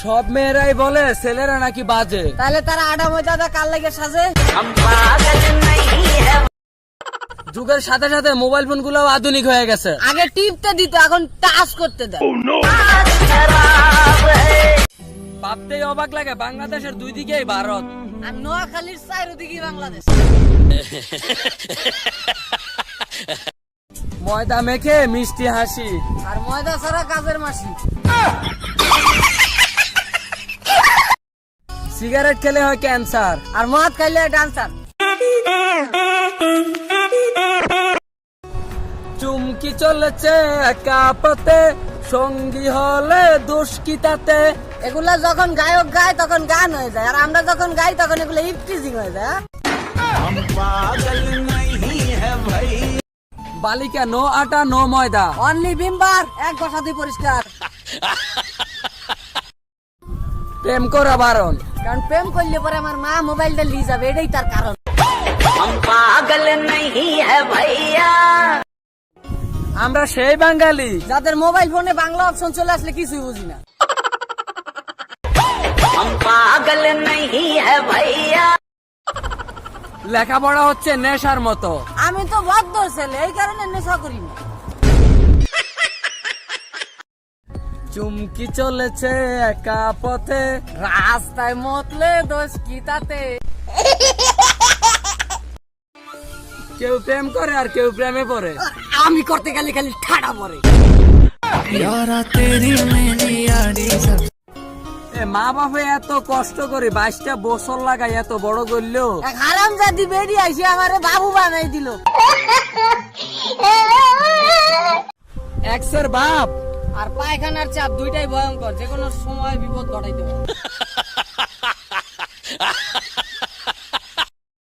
সব মেয়েরাই বলে ছেলেরা নাকি বাজে, তাহলে তারা আডা ময়দা কার লাগে সাজে? যুগের সাথে সাথে মোবাইল ফোন গুলো আধুনিক হয়ে গেছে। আগে টিপতে দিত, এখন টাচ করতে দেয়। ভাবতেই অবাক লাগে বাংলাদেশের দুই দিকেই ভারত, আর নোয়াখালীর চারিদিকে বাংলাদেশ। ময়দা মেখে মিষ্টি হাসি, আর ময়দা ছাড়া কাজের মাসি। সিগারেট খেলে হয় ক্যান্সার, আর মদ খাইলে ডান্সার। চুমকি চলেছে একা পথে, সঙ্গী হলে দোষ কি তাতে। এগুলা যখন গায়ক গায় তখন গান হয়ে যায়, আর আমরা যখন গাই তখন এগুলো ইপটিজিং হয়ে যায়। বালিকা নো আটা নো ময়দা, অনলি বিম্বার, এক ঘষা দুই পরিষ্কার। প্রেম করা বারণ, কারণ প্রেম করলে পরে আমার মা মোবাইলটা নিয়ে যাবে, এটাই তার কারণ। আমরা সেই বাঙালি যাদের মোবাইল ফোনে বাংলা অপশন চলে আসলে কিছুই বুঝি না। লেখাপড়া হচ্ছে নেশার মতো। আমি তো বদ্ধ ছেলে, এই কারণে নেশা করি না। চুমকি চলেছে একা পথে, রাস্তায় মতলে দোষ কি তাতে। কেউ প্রেম করে আর কেউ প্রেমে পড়ে। আমি করতে গেলে খালি ঠাডা পড়ে। মা বাপে এত কষ্ট করে 22টা বছর লাগাই এত বড় করলো, এক হারামজাদি বেরিয়ে আইসে আমারে বাবু বানাই দিল। এক্সের বাপ আর পায়খানার চাপ দুইটাই ভয়ঙ্কর, যে কোনো সময় বিপদ ঘটাইতে পারে।